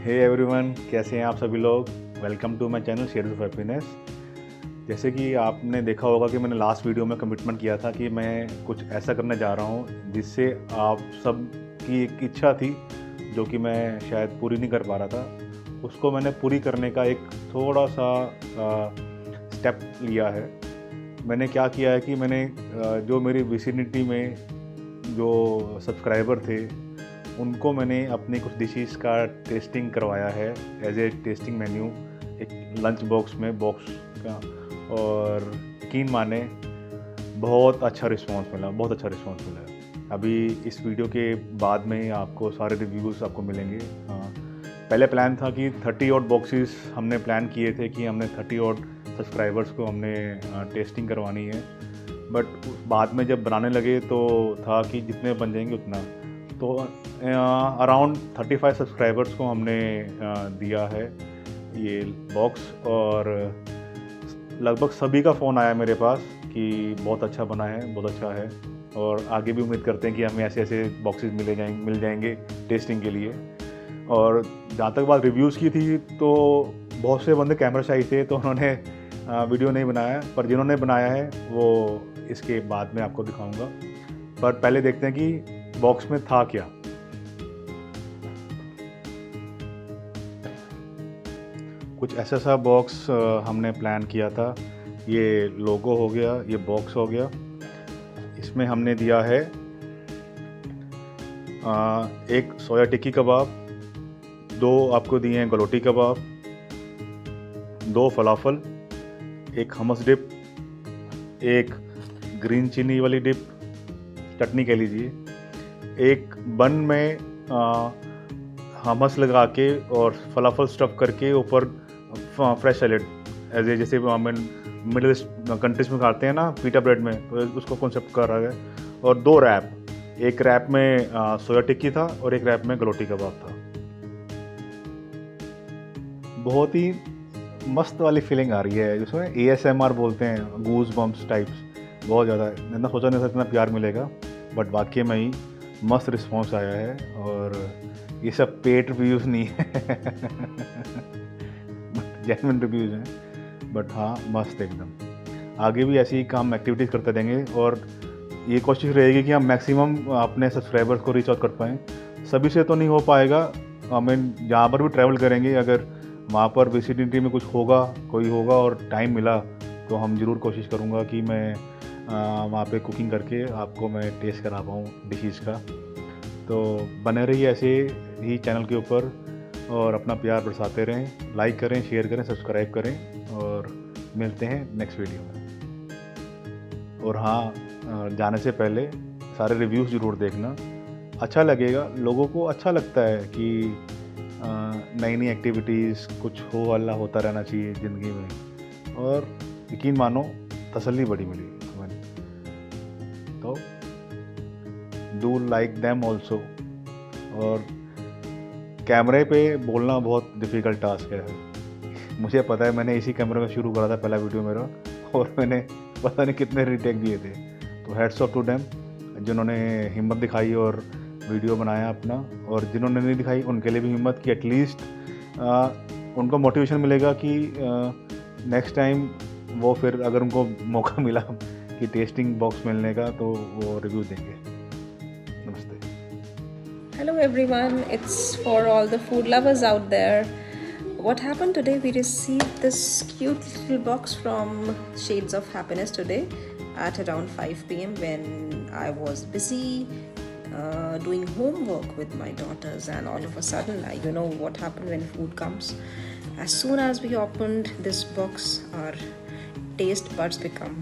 Hey everyone, कैसे हैं आप सभी लोग। Welcome to my channel shares of happiness. जैसे कि आपने देखा होगा कि मैंने लास्ट वीडियो में कमिटमेंट किया था कि मैं कुछ ऐसा करने जा रहा हूँ जिससे आप सब की एक इच्छा थी जो कि मैं शायद पूरी नहीं कर पा रहा था, उसको मैंने पूरी करने का एक थोड़ा सा स्टेप लिया है। मैंने क्या किया है कि मैंने जो मेरी विसिनिटी में जो सब्सक्राइबर थे उनको मैंने अपनी कुछ डिशेस का टेस्टिंग करवाया है एज ए टेस्टिंग मेन्यू, एक लंच बॉक्स में बॉक्स का। और यकीन माने बहुत अच्छा रिस्पांस मिला, बहुत अच्छा रिस्पांस मिला। अभी इस वीडियो के बाद में आपको सारे रिव्यूज़ आपको मिलेंगे। पहले प्लान था कि 30 ऑड बॉक्सेस हमने प्लान किए थे कि हमने 30 ऑड सब्सक्राइबर्स को हमने टेस्टिंग करवानी है, बट बाद में जब बनाने लगे तो था कि जितने बन जाएंगे उतना। तो अराउंड 35 सब्सक्राइबर्स को हमने दिया है ये बॉक्स, और लगभग सभी का फ़ोन आया मेरे पास कि बहुत अच्छा बना है, बहुत अच्छा है। और आगे भी उम्मीद करते हैं कि हमें ऐसे ऐसे बॉक्सेस मिल जाएंगे टेस्टिंग के लिए। और जहाँ तक बात रिव्यूज़ की थी तो बहुत से बंदे कैमरा शाई थे तो उन्होंने वीडियो नहीं बनाया, पर जिन्होंने बनाया है वो इसके बाद में आपको दिखाऊंगा। पर पहले देखते हैं कि बॉक्स में था क्या। कुछ ऐसा सा बॉक्स हमने प्लान किया था। ये लोगो हो गया, ये बॉक्स हो गया। इसमें हमने दिया है एक सोया टिक्की कबाब, 2 आपको दिए हैं गलोटी कबाब, 2 फलाफल, एक हमस डिप, एक ग्रीन चिनी वाली डिप, चटनी कह लीजिए, एक बन में हमस लगा के और फलाफल स्टफ़ करके ऊपर फ्रेश सैलेड एज ए, जैसे मिडिल ईस्ट कंट्रीज में खाते हैं ना पीटा ब्रेड में, तो उसको कॉन्सेप्ट कर रहा है। और 2 रैप, एक रैप में सोया टिक्की था और एक रैप में गलोटी कबाब था। बहुत ही मस्त वाली फीलिंग आ रही है जिसमें ASMR बोलते हैं, गूज बम्प्स टाइप्स। बहुत ज़्यादा इतना सोचा नहीं था इतना प्यार मिलेगा, बट वाकई में ही मस्त रिस्पॉन्स आया है। और ये सब पेड रिव्यूज़ नहीं है जेन्युइन रिव्यूज़ हैं, बट हाँ मस्त एकदम। आगे भी ऐसी काम एक्टिविटीज़ करते रहेंगे और ये कोशिश रहेगी कि हम मैक्सिमम अपने सब्सक्राइबर्स को रीच आउट कर पाएँ। सभी से तो नहीं हो पाएगा, हमें जहाँ पर भी ट्रैवल करेंगे अगर वहाँ पर विसिनिटी में कुछ होगा, कोई होगा और टाइम मिला तो हम ज़रूर कोशिश करूँगा कि मैं वहाँ पे कुकिंग करके आपको मैं टेस्ट करा पाऊँ डिशेज़ का। तो बने रहिए ऐसे ही चैनल के ऊपर और अपना प्यार बरसाते रहें। लाइक करें, शेयर करें, सब्सक्राइब करें और मिलते हैं नेक्स्ट वीडियो में। और हाँ, जाने से पहले सारे रिव्यूज़ ज़रूर देखना, अच्छा लगेगा। लोगों को अच्छा लगता है कि नई नई एक्टिविटीज़ कुछ हो, वाला होता रहना चाहिए ज़िंदगी में। और यकीन मानो तसल्ली बड़ी मिली हमें। तो डू लाइक देम ऑल्सो। और कैमरे पे बोलना बहुत डिफ़िकल्ट टास्क है, मुझे पता है। मैंने इसी कैमरे में शुरू करा था पहला वीडियो मेरा और मैंने पता नहीं कितने रीटेक दिए थे। तो हेड्स ऑफ टू देम जिन्होंने हिम्मत दिखाई और वीडियो बनाया अपना, और जिन्होंने नहीं दिखाई उनके लिए भी हिम्मत की। एटलीस्ट उनको मोटिवेशन मिलेगा कि नेक्स्ट टाइम वो फिर अगर उनको मौका मिला कि टेस्टिंग बॉक्स मिलने का तो वो रिव्यू देंगे। नमस्ते। Hello everyone, it's for all the food lovers out there. What happened today, we received this cute little box from Shades of Happiness today at around 5 p.m. when I was busy doing homework with my daughters, and all of a sudden, you know what happened when food comes. As soon as we opened this box, our taste buds become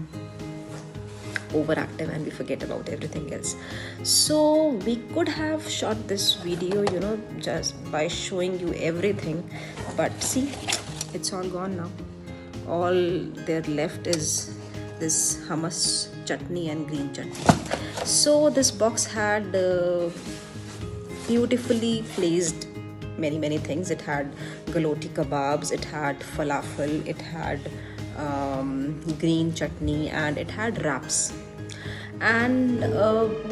overactive and we forget about everything else. So we could have shot this video, you know, just by showing you everything, but see, it's all gone now. All there left is this hummus chutney and green chutney. So this box had beautifully placed many things. It had galoti kebabs, it had falafel, it had green chutney, and it had wraps. And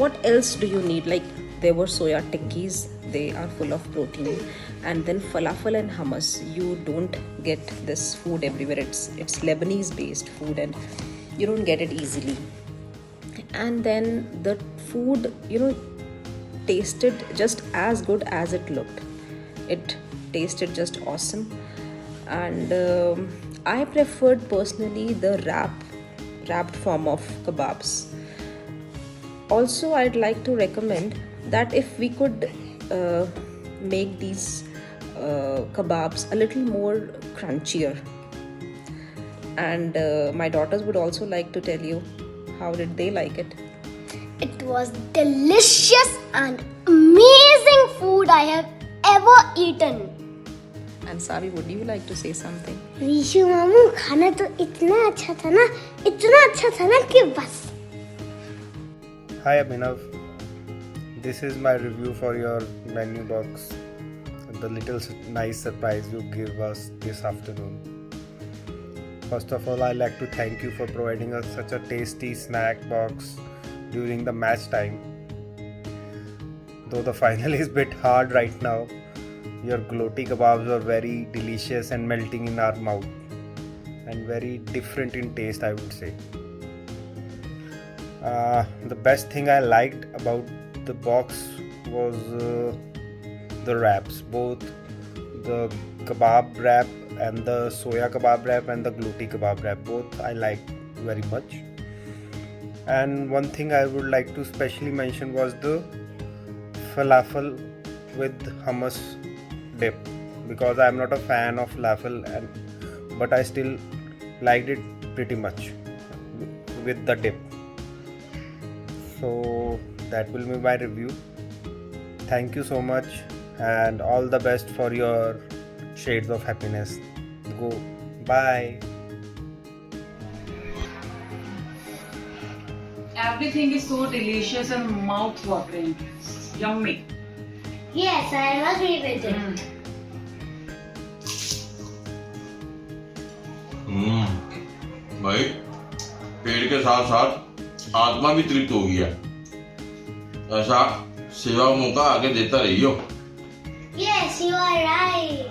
what else do you need? Like, there were soya tikkis, they are full of protein. And then falafel and hummus, you don't get this food everywhere. It's Lebanese based food and you don't get it easily. And then the food, tasted just as good as it looked. It tasted just awesome. And I preferred personally the wrapped form of kebabs. Also, I'd like to recommend that if we could make these kebabs a little more crunchier. And my daughters would also like to tell you how did they like it. It was delicious and amazing food I have ever eaten. And Savi, would you like to say something? Rishu मामू खाना तो इतना अच्छा था ना कि बस. Hi Abhinav, this is my review for your menu box, the little nice surprise you gave us this afternoon. First of all, I'd like to thank you for providing us such a tasty snack box during the match time. Though the final is a bit hard right now, your gloti kebabs were very delicious and melting in our mouth, and very different in taste, I would say. The best thing I liked about the box was the wraps, both the kebab wrap and the soya kebab wrap and the gloti kebab wrap. Both I liked very much. And one thing I would like to specially mention was the falafel with hummus dip, because I'm not a fan of falafel, but I still liked it pretty much with the dip. So that will be my review. Thank you so much and all the best for your shades of happiness. Go. Bye. Everything is so delicious and mouth-watering. Yummy. Yes, I agree with it. भाई पेट के साथ साथ आत्मा भी तृप्त हो गया. ऐसा सेवा मौका आगे देता रहियो. Yes, you are right.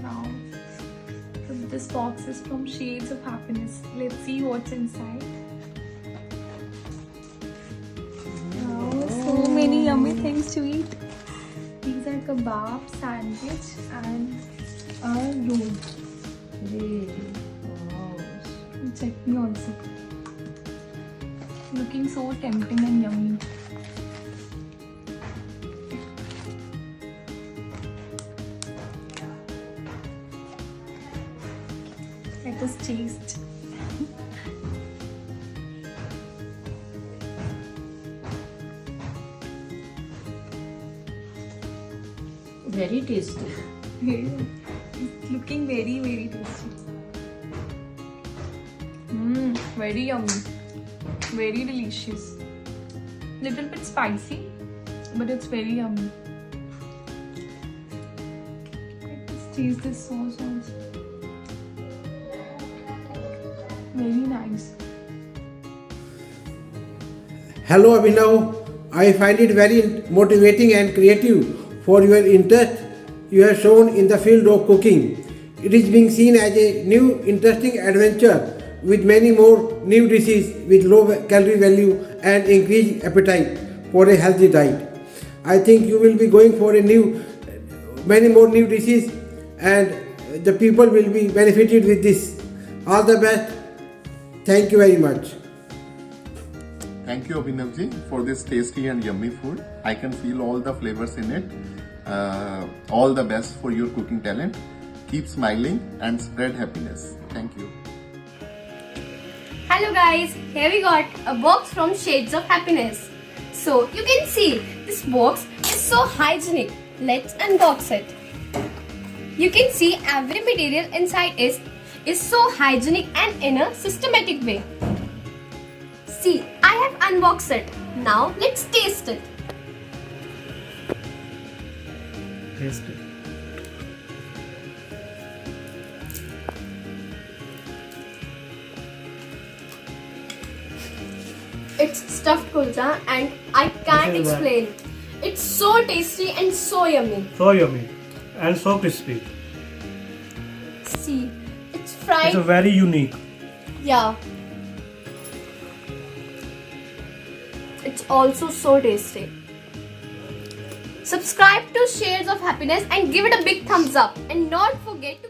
Now, this box is from Shades of Happiness. Let's see what's inside. Wow, so many yummy things to eat. These are kebab, sandwich, and a roll. And chutney also. Looking so tempting and yummy. Let us taste. Very tasty. It's looking very, very tasty. Very yummy. Very delicious. Little bit spicy, but it's very yummy. Let's taste this sauce also. Very nice. Hello Abhinav, I find it very motivating and creative for your interest you have shown in the field of cooking. It is being seen as a new interesting adventure with many more new dishes with low calorie value and increased appetite for a healthy diet. I think you will be going for many more new dishes and the people will be benefited with this. All the best. Thank you very much. Thank you Abhinavji for this tasty and yummy food. I can feel all the flavors in it. All the best for your cooking talent. Keep smiling and spread happiness. Thank you. Hello guys, here we got a box from Shades of Happiness. So you can see this box is so hygienic. Let's unbox it. You can see every material inside is so hygienic and in a systematic way. See, I have unboxed it. Now let's taste it. Taste it. It's stuffed kulcha and I can't explain. It's so tasty and so yummy. So yummy and so crispy. See, it's fried. It's a very unique. Yeah. It's also so tasty. Subscribe to Shades of Happiness and give it a big thumbs up. And not forget to